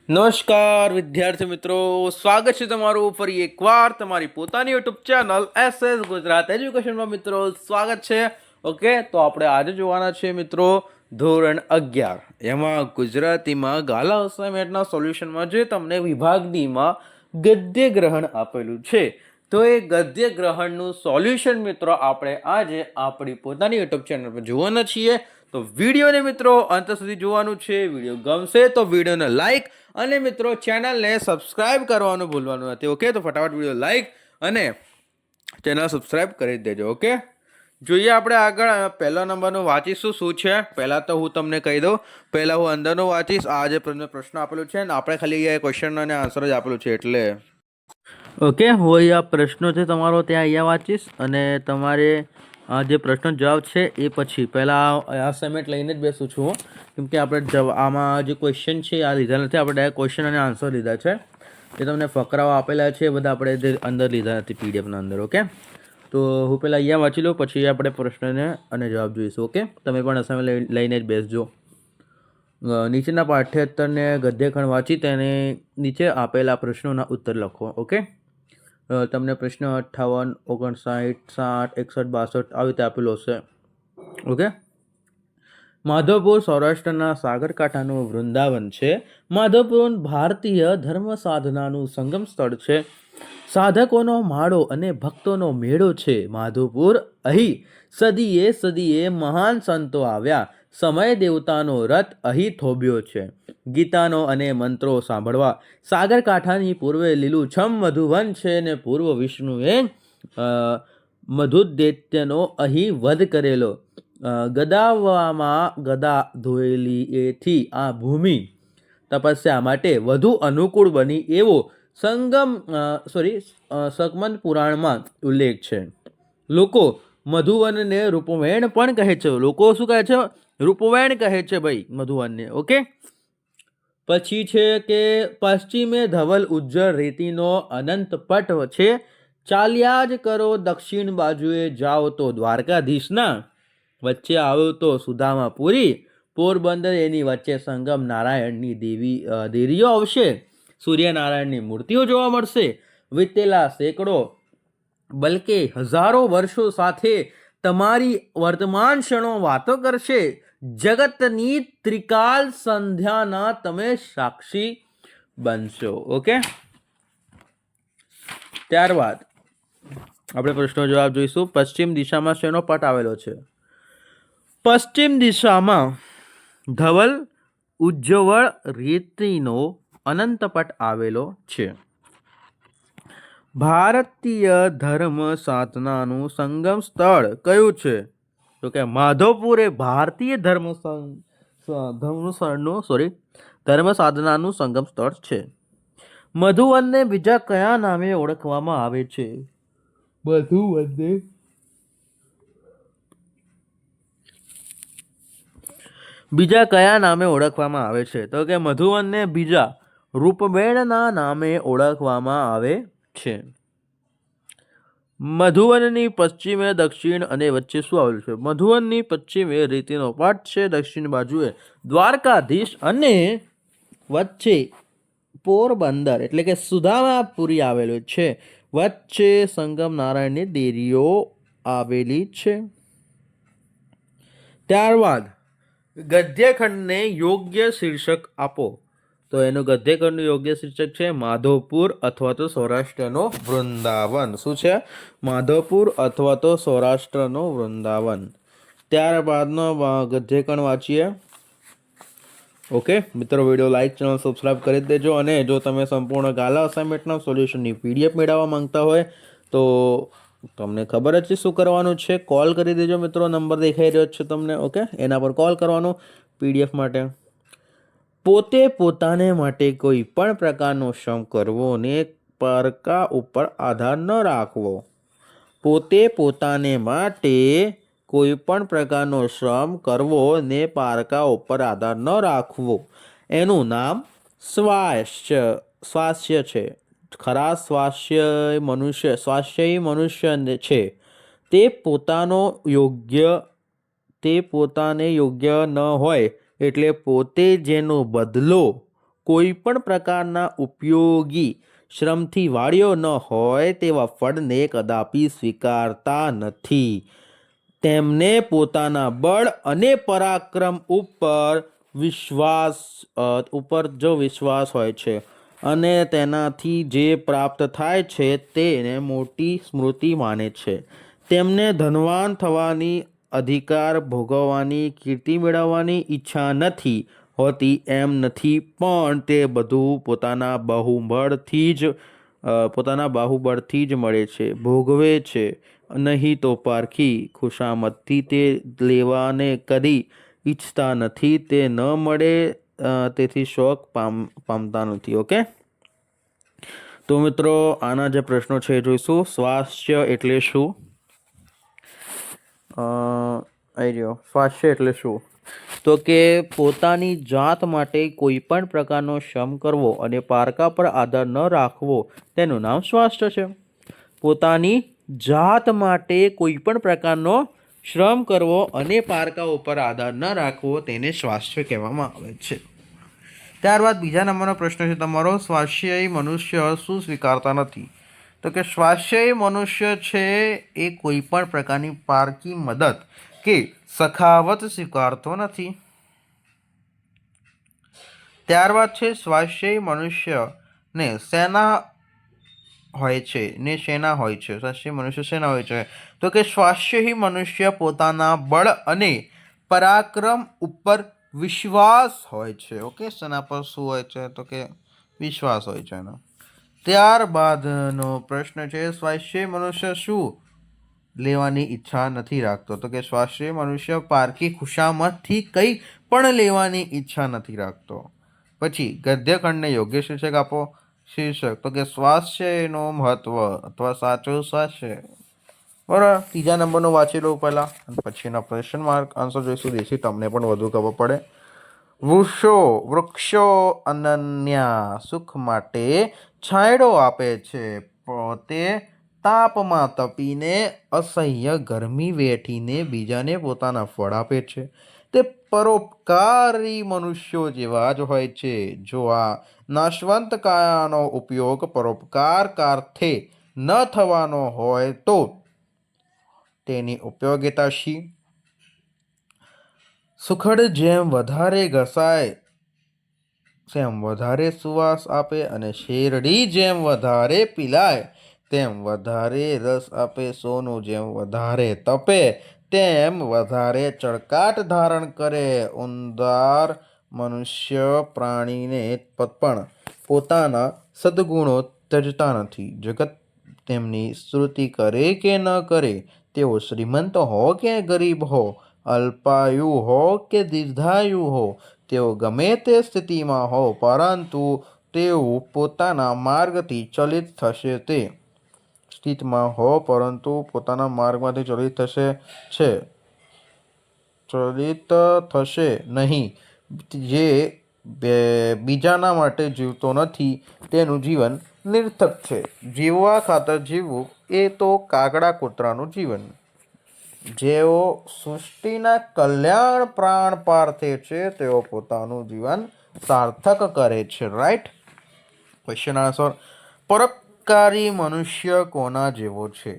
નમસ્કાર વિદ્યાર્થી મિત્રો, સ્વાગત છે તમારું ફરી એકવાર તમારી પોતાની યુટ્યુબ ચેનલ SS ગુજરાત એજ્યુકેશનમાં. મિત્રો સ્વાગત છે. ઓકે, તો આપણે આજે જોવાના છે મિત્રો ધોરણ 11 એમાં ગુજરાતીમાં ગાલા અસાઇનમેન્ટના સોલ્યુશનમાં જે તમને વિભાગ ડીમાં ગદ્ય ગ્રહણ આપેલું છે, તો એ ગદ્ય ગ્રહણનું સોલ્યુશન મિત્રો આપણે આજે આપણી પોતાની યુટ્યુબ ચેનલ પર જોવાના છીએ. તો વિડીયોને મિત્રો અંત સુધી જોવાનું છે. વિડીયો ગમશે તો વિડીયોને લાઈક અને મિત્રો ચેનલને સબસ્ક્રાઇબ કરવાનું ભૂલવાનું નથી. ઓકે, તો ફટાફટ વિડીયો લાઈક અને ચેનલ સબસ્ક્રાઇબ કરી દેજો. ઓકે, જોઈએ આપણે આગળ. પહેલા નંબરનું વાંચીશું શું છે. પહેલાં તો હું તમને કહી દઉં, પહેલાં હું અંદરનું વાંચીશ. આ જે પ્રશ્ન આપેલું છે ને આપણે ખાલી અહીંયા ક્વેશ્ચન અને આન્સર જ આપેલું છે એટલે ઓકે, હું અહીંયા પ્રશ્નો છે તમારો ત્યાં અહીંયા વાંચીશ અને તમારે જે પ્રશ્નો જવાબ છે એ પછી પહેલાં અસાઇનમેન્ટ લઈને જ બેસું છું હું, કેમ કે આપણે આમાં જે ક્વેશ્ચન છે આ લીધા નથી. આપણે ડાયરેક્ટ ક્વેશ્ચન અને આન્સર લીધા છે. એ તમને ફકરાઓ આપેલા છે બધા આપણે અંદર લીધા નથી પીડીએફના અંદર. ઓકે, તો હું પહેલાં અહીંયા વાંચી લઉં, પછી આપણે પ્રશ્નને અને જવાબ જોઈશું. ઓકે, તમે પણ અસાઇનમેન્ટ લઈને જ બેસજો. નીચેના પાઠ્યંતરને ગદ્યખંડ વાંચી તેને નીચે આપેલા પ્રશ્નોના ઉત્તર લખો. ઓકે, તમને પ્રશ્ન 58, 59, 60, 61, 62 આવી રીતે આપેલો હશે. ઓકે, માધવપુર સૌરાષ્ટ્રના સાગરકાંઠાનું વૃંદાવન છે. માધવપુર ભારતીય ધર્મ સાધનાનું સંગમ સ્થળ છે. સાધકોનો માળો અને ભક્તોનો મેળો છે. માધવપુર અહીં સદીએ સદીએ મહાન સંતો આવ્યા. સમય દેવતાનો રથ અહીં થોભ્યો છે. ગીતાનો અને મંત્રો સાંભળવા સાગરકાંઠાની પૂર્વે લીલુંછમ મધુવન છે ને પૂર્વ વિષ્ણુએ મધુદૈત્યનો અહીં વધ કરેલો. ગદાવામાં ગદા ધોયેલી એથી આ ભૂમિ તપસ્યા માટે વધુ અનુકૂળ બની એવો સગમન પુરાણમાં ઉલ્લેખ છે. લોકો મધુવનને રૂપવેણ પણ કહે છે. લોકો શું કહે છે? રૂપવેણ કહે છે ભાઈ મધુવનને. ઓકે, પછી છે કે પશ્ચિમે ધવલ ઉજ્જળ રેતીનો અનંત પટ છે. ચાલ્યા જ કરો દક્ષિણ બાજુએ જાઓ તો દ્વારકાધીશના, વચ્ચે આવ્યો તો સુદામાપુરી, પોરબંદર એની વચ્ચે સંગમ નારાયણની દેરીઓ આવશે. સૂર્યનારાયણની મૂર્તિઓ જોવા મળશે. વીતેલા સેંકડો બલકે હજારો વર્ષો સાથે તમારી વર્તમાન ક્ષણો વાતો કરશે. જગતની ત્રિકાલ સંધ્યાના તમે સાક્ષી બનશો. ઓકે, ત્યારબાદ આપણે પ્રશ્નો જવાબ જોઈશું. પશ્ચિમ દિશામાં શેનો પટ આવેલો છે? પશ્ચિમ દિશામાં ધવલ ઉજ્જવળ રેતીનો અનંત પટ આવેલો છે. ભારતીય ધર્મ સાધનાનું સંગમ સ્થળ કયું છે? તો કે માધવપુર એ ભારતીય ધર્મ સાધનાનું સંગમ સ્થળ છે. મધુવનને બીજા કયા નામે ઓળખવામાં આવે છે? મધુવનને બીજા કયા નામે ઓળખવામાં આવે છે? તો કે મધુવનને બીજા રૂપવેણના નામે ઓળખવામાં આવે છે. મધુવનની પશ્ચિમે દક્ષિણ અને વચ્ચે શું આવેલું છે? મધુવનની પશ્ચિમે રેતીનો પટ છે. દક્ષિણ બાજુએ દ્વારકાધીશ અને વચ્ચે પોરબંદર એટલે કે સુદામાપુરી આવેલું છે. વચ્ચે સંગમ નારાયણની દેરીઓ આવેલી છે. ત્યારબાદ ગદ્યખંડને યોગ્ય શીર્ષક આપો. તો એનું ગદ્યખંડનું યોગ્ય શીર્ષક છે માધવપુર અથવા તો સૌરાષ્ટ્રનો વૃંદાવન. શું છે? માધવપુર અથવા તો સૌરાષ્ટ્રનો વૃંદાવન. ત્યારબાદનો ગદ્યખંડ વાંચીએ. ઓકે મિત્રો, વિડીયો લાઈક, ચેનલ સબસ્ક્રાઈબ કરી દેજો. અને જો તમે સંપૂર્ણ ગાલા અસાઇનમેન્ટના સોલ્યુશનની પીડીએફ મેળવવા માંગતા હોય તો તમને ખબર જ છે શું કરવાનું છે. કોલ કરી દેજો મિત્રો, નંબર દેખાઈ રહ્યો છે તમને. ઓકે, એના પર કોલ કરવાનો પીડીએફ માટે. પોતે પોતાને માટે કોઈ પણ પ્રકારનો શ્રમ કરવો ને પારકા ઉપર આધાર ન રાખવો. પોતે પોતાને માટે કોઈ પણ પ્રકારનો શ્રમ કરવો ને પારકા ઉપર આધાર ન રાખવો, એનું નામ સ્વાસ્થ્ય છે. ખરા સ્વાસ્થ્ય મનુષ્ય છે તે પોતાને યોગ્ય ન હોય એટલે પોતે જેનો બદલો કોઈ પણ પ્રકારના ઉપયોગી શ્રમથી વાળ્યો ન હોય તેવા ફળને કદાપી સ્વીકારતા નથી. તેમને પોતાના બળ અને પરાક્રમ ઉપર જો વિશ્વાસ હોય છે અને તેનાથી જે પ્રાપ્ત થાય છે તેને મોટી સ્મૃતિ માને છે. તેમને ધનવાન થવાની, અધિકાર ભોગવવાની, કીર્તિ મેળવવાની ઈચ્છા નથી હોતી એમ નથી, પણ તે બધું પોતાના બાહુબળથી જ મળે છે, ભોગવે છે, નહીં તો પારખી ખુશામતથી. તે લેવાને કદી ઈચ્છતા નથી, તે ન મળે તેથી શોક પામતા નથી. ઓકે, તો મિત્રો આના જે પ્રશ્નો છે એ જોઈશું. સ્વાસ્થ્ય એટલે શું? સ્વાસ્થ્ય એટલે શું? તો કે પોતાની જાત માટે કોઈ પણ પ્રકારનો શ્રમ કરવો અને પારકા પર આધાર ન રાખવો તેનું નામ સ્વાસ્થ્ય છે. પોતાની જાત માટે કોઈ પણ પ્રકારનો શ્રમ કરવો અને પારકા ઉપર આધાર ન રાખવો તેને સ્વાસ્થ્ય કહેવામાં આવે છે. ત્યારબાદ બીજા નંબરનો પ્રશ્ન છે તમારો, સ્વાસ્થ્યયી મનુષ્ય શું સ્વીકારતા નથી? તો કે સ્વાસ્થ્યયી મનુષ્ય છે એ કોઈ પણ પ્રકારની પારકી મદદ કે સખાવત સ્વીકારતો નથી. ત્યારબાદ છે સ્વાસ્થ્યયી મનુષ્યને શેના હોય છે સ્વાસ્થ્યયી મનુષ્ય શેના હોય છે? તો કે સ્વાસ્થ્યયી મનુષ્ય પોતાના બળ અને પરાક્રમ ઉપર વિશ્વાસ હોય છે. ઓકે, શેના પર શું હોય છે? તો કે વિશ્વાસ હોય છે એનો. ત્યારબાદનો પ્રશ્ન છે, સ્વાસ્થ્યયી મનુષ્ય શું લેવાની ઈચ્છા નથી રાખતો? તો કે સ્વાસ્થ્યયી મનુષ્ય પારકી ખુશામતથી કંઈ પણ લેવાની ઈચ્છા નથી રાખતો. પછી ગદ્યખંડને યોગ્ય શીર્ષક આપો. શીર્ષક તો કે સ્વાસ્થ્યનું મહત્વ અથવા સાચું સ્વાસ્થ્ય. બરાબર, ત્રીજા નંબરનું વાંચી લઉં પહેલાં, અને પછી એના ક્વેશ્ચન માર્ક આન્સર જોઈશું, જેથી તમને પણ વધુ ખબર પડે. વૃક્ષો અનન્ય સુખ માટે છાંયડો આપે છે. પોતે તાપમાં તપીને અસહ્ય ગરમી વેઠીને બીજાને પોતાના ફળ આપે છે. તે પરોપકારી મનુષ્યો જેવા જ હોય છે. જો આ નાશવંત કાયાનો ઉપયોગ પરોપકારાર્થે ન થવાનો હોય તો તેની ઉપયોગિતા શી? સુખડ જેમ વધારે ઘસાય તેમ વધારે સુવાસ આપે, અને શેરડી જેમ વધારે પીલાય તેમ વધારે રસ આપે. સોનું જેમ વધારે તપે તેમ વધારે ચળકાટ ધારણ કરે. ઉદાર મનુષ્ય પ્રાણીને પણ પોતાના સદ્ગુણો ત્યજતા નથી. જગત તેમની સ્તુતિ કરે કે ન કરે, તેઓ શ્રીમંત હો કે ગરીબ હો, અલ્પાયુ હો કે દીર્ઘાયુ હો, તેઓ ગમે તે સ્થિતિમાં હો, પરંતુ તેઓ પોતાના માર્ગથી ચલિત થશે નહીં. જે બીજાના માટે જીવતો નથી તેનું જીવન નિરર્થક છે. જીવવા ખાતર જીવવું એ તો કાગડા કૂતરાનું જીવન. જેઓ સૃષ્ટિના કલ્યાણ પ્રાણ પાર્થે છે તેઓ પોતાનું જીવન સાર્થક કરે છે. રાઈટ? Question answer. પરોપકારી મનુષ્ય કોના જેવો છે?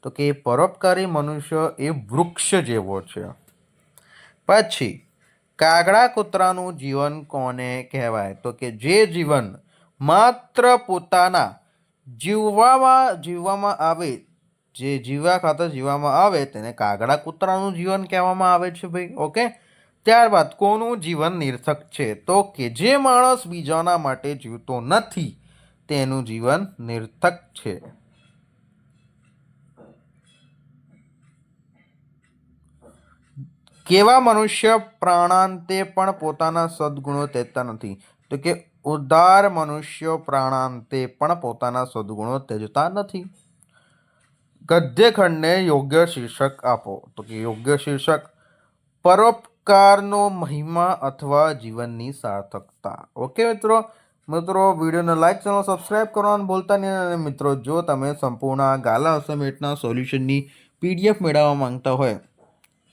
તો કે પરોપકારી મનુષ્ય એ વૃક્ષ જેવો છે. પછી કાગડા કૂતરાનું જીવન કોને કહેવાય? તો કે જે જીવન માત્ર પોતાના જીવવામાં આવે તેને કાગડા કૂતરાનું જીવન કહેવામાં આવે છે ભાઈ. ઓકે, ત્યારબાદ કોનું જીવન નિરર્થક છે? તો કે જે માણસ બીજાના માટે જીવતો નથી તેનું જીવન નિરર્થક છે. કેવા મનુષ્ય પ્રાણાંતે પણ પોતાના સદ્ગુણો ત્યજતા નથી? તો કે ઉદાર મનુષ્યો પ્રાણાંતે પણ પોતાના સદ્ગુણો ત્યજતા નથી. ગદ્યખંડને યોગ્ય શીર્ષક આપો. તો કે યોગ્ય શીર્ષક પરોપકારનો મહિમા અથવા જીવનની સાર્થકતા. ઓકે મિત્રો, વિડીયોને લાઈક, ચેનલ સબસ્ક્રાઈબ કરવાનું ભૂલતા નહીં. અને મિત્રો, જો તમે સંપૂર્ણ ગાલા અસાઇનમેન્ટના સોલ્યુશનની PDF મેળવવા માંગતા હોય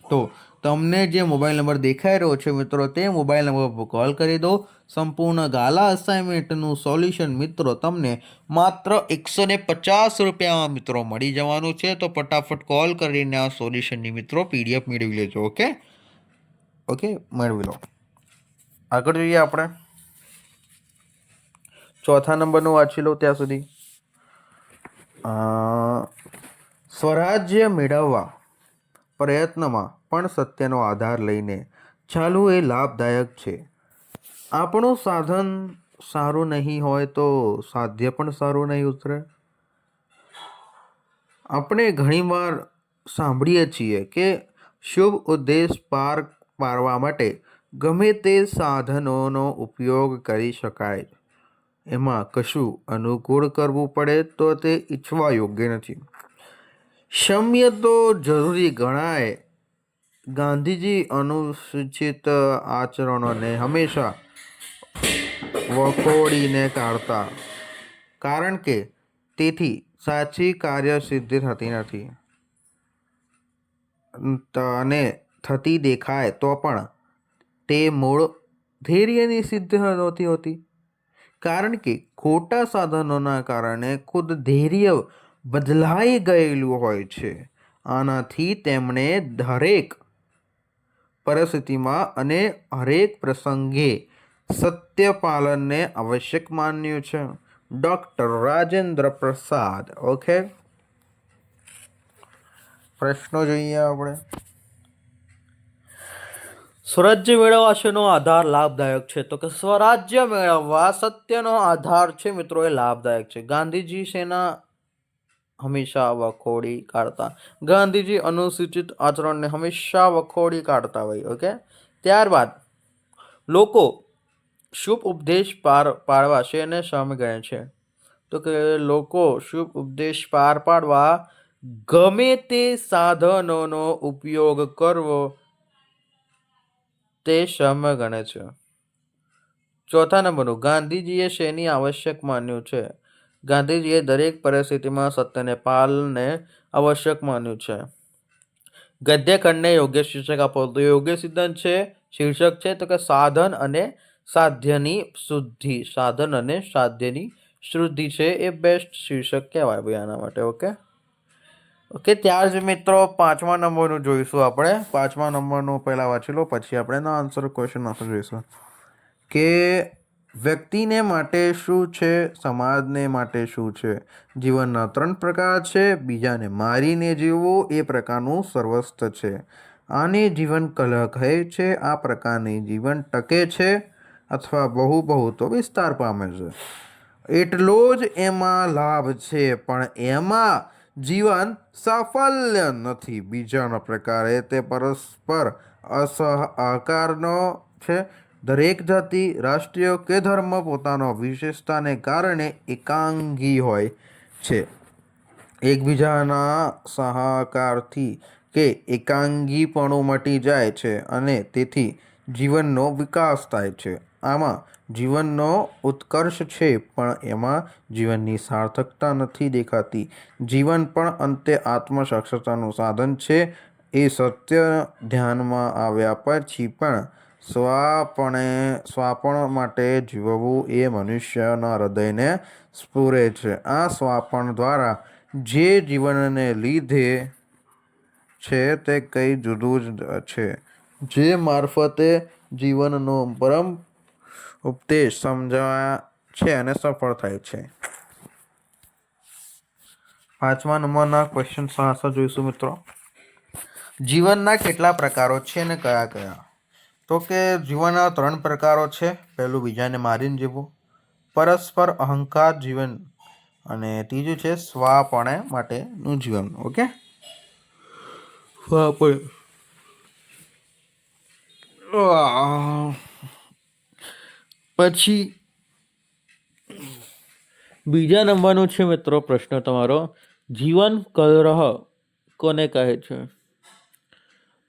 તો તમને જે મોબાઈલ નંબર દેખાઈ રહ્યો છે મિત્રો તે મોબાઈલ નંબર પર કોલ કરી દો. સંપૂર્ણ ગાલા અસાઇનમેન્ટનું સોલ્યુશન મિત્રો તમને માત્ર 150 રૂપિયામાં મિત્રો મળી જવાનું છે. તો ફટાફટ કોલ કરીને આ સોલ્યુશનની મિત્રો PDF મેળવી લેજો. ઓકે મેળવી લો. આગળ જોઈએ આપણે ચોથા નંબરનું વાંચી લો ત્યાં સુધી. સ્વરાજ્ય મેળવવા પ્રયત્નમાં પણ સત્યનો આધાર લઈને ચાલવું એ લાભદાયક છે. આપણું સાધન સારું નહીં હોય તો સાધ્ય પણ સારું નહીં ઉતરે. આપણે ઘણીવાર સાંભળીએ છીએ કે શુભ ઉદ્દેશ પાર પાડવા માટે ગમે તે સાધનોનો ઉપયોગ કરી શકાય. એમાં કશું અનુકૂળ કરવું પડે તો તે ઈચ્છવા યોગ્ય નથી. ક્ષમ્ય તો જરૂરી ગણાય. ગાંધીજી અનુસૂચિત આચરણોને હંમેશા વખોડીને કાઢતા, કારણ કે તેથી સાચી કાર્યસિદ્ધિ થતી નથી અને થતી દેખાય તો પણ તે મૂળ ધૈર્યની સિદ્ધ નહોતી હોતી, કારણ કે ખોટા સાધનોના કારણે ખુદ ધૈર્ય બદલાઈ ગયેલું હોય છે. આનાથી તેમણે દરેક પરિસ્થિતિમાં અને હરેક પ્રસંગે સત્ય પાલનને આવશ્યક માન્યું છે. ડૉક્ટર રાજેન્દ્ર પ્રસાદ. ઓકે, પ્રશ્નો જોઈએ આપણે. સ્વરાજ્ય મેળવવા શેનો આધાર લાભદાયક છે? તો કે સ્વરાજ્ય મેળવવા સત્યનો આધાર છે મિત્રો, એ લાભદાયક છે. ગાંધીજી શેના હંમેશા વખોડી કાઢતા? ગાંધીજી અનુસૂચિત આચરણને હંમેશા વખોડી કાઢતા હોય. ઓકે, ત્યારબાદ લોકો શુભ ઉપદેશ પાડવા શેને સમ ગણે છે? તો કે લોકો શુભ ઉપદેશ પાર પાડવા ગમે તે સાધનોનો ઉપયોગ કરવો તે સમ ગણે છે. ચોથા નંબરનું, ગાંધીજીએ શેની આવશ્યક માન્યું છે? ગાંધીજીએ દરેક પરિસ્થિતિમાં સત્યને પાલનને આવશ્યક માન્યું છે. ગદ્યખંડને યોગ્ય શીર્ષક આપો. તો યોગ્ય સિદ્ધાંત છે શીર્ષક છે તો કે સાધન અને સાધ્યની શુદ્ધિ. સાધન અને સાધ્યની શુદ્ધિ છે એ બેસ્ટ શીર્ષક કહેવાય ભાઈ આના માટે. ઓકે, ત્યાર જ મિત્રો 5મા નંબરનું જોઈશું આપણે. 5મા નંબરનું પહેલાં વાંચી લો, પછી આપણે એનો આન્સર ક્વેશ્ચન આન્સર જોઈશું કે વ્યક્તિને માટે શું છે, સમાજને માટે શું છે. જીવનના 3 પ્રકાર છે. બીજાને મારીને જીવવું એ પ્રકારનું સર્વસ્થ છે. આને જીવન કલા કહે છે. આ પ્રકારની જીવન ટકે છે અથવા બહુ તો વિસ્તાર પામે છે. એટલો જ એમાં લાભ છે, પણ એમાં જીવન સાફલ્ય નથી. બીજાનો પ્રકાર એ તે પરસ્પર અસહકારનો છે. દરેક જાતિ, રાષ્ટ્રીય કે ધર્મ પોતાનો વિશેષતાને કારણે એકાંગી હોય છે. એકબીજાના સહકારથી કે એકાંગીપણું મટી જાય છે અને તેથી જીવનનો વિકાસ થાય છે. આમાં જીવનનો ઉત્કર્ષ છે, પણ એમાં જીવનની સાર્થકતા નથી દેખાતી. જીવન પણ અંતે આત્મસાક્ષાત્કારનું સાધન છે. એ સત્ય ધ્યાનમાં આવ્યા પછી પણ સ્વાપણ માટે જીવવું એ મનુષ્યના હૃદયને સ્ફુરે છે. આ સ્વાપણ દ્વારા જે જીવનને લીધે છે તે કંઈ જુદું જ છે, જે મારફતે જીવનનો પરમ ઉપદેશ સમજાય છે અને સફળ થાય છે. 5મા નંબરના ક્વેશ્ચન આન્સર જોઈશું મિત્રો. જીવનના કેટલા પ્રકારો છે અને કયા કયા? તો કે જીવનના 3 પ્રકારો છે. પહેલું બીજાને મારીને જીવવું, પરસ્પર અહંકાર જીવન, અને ત્રીજું છે સ્વાપણે માટેનું જીવન. ઓકે, પછી બીજા નંબરનું છે મિત્રો પ્રશ્ન તમારો, જીવન કલહ કોને કહે છે?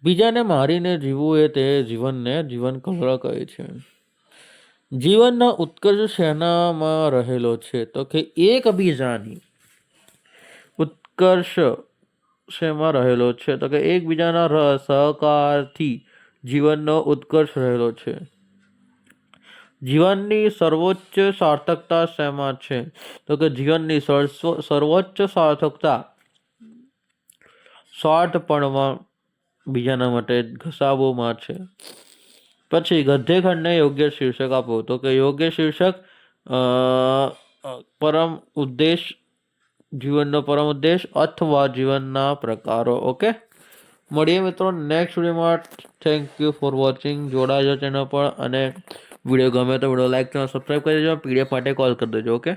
બીજાને મારીને જીવવું એ તે જીવનને જીવન કલહ કહે છે. જીવનના ઉત્કર્ષ શેનામાં રહેલો છે? તો કે એકબીજાની ઉત્કર્ષ શેમાં રહેલો છે? તો કે એકબીજાના સહકારથી જીવનનો ઉત્કર્ષ રહેલો છે. જીવનની સર્વોચ્ચ સાર્થકતા શેમાં છે? તો કે જીવનની સર્વોચ્ચ સાર્થકતા સ્વાર્થપણમાં, બીજાના માટે ઘસાવોમાં છે. પછી ગદ્યખંડને યોગ્ય શીર્ષક આપો. તો કે યોગ્ય શીર્ષક પરમ ઉદ્દેશ, જીવનનો પરમ ઉદ્દેશ અથવા જીવનના પ્રકારો. ઓકે, મળીએ મિત્રો નેક્સ્ટ વિડીયોમાં. Thank you for watching. જોડાજો ચેનલ પર અને વિડીયો ગમે તો વિડીયો લાઈક ચેનલ સબસ્ક્રાઈબ કરી દેજો. PDF માટે કોલ કરી દેજો. ઓકે.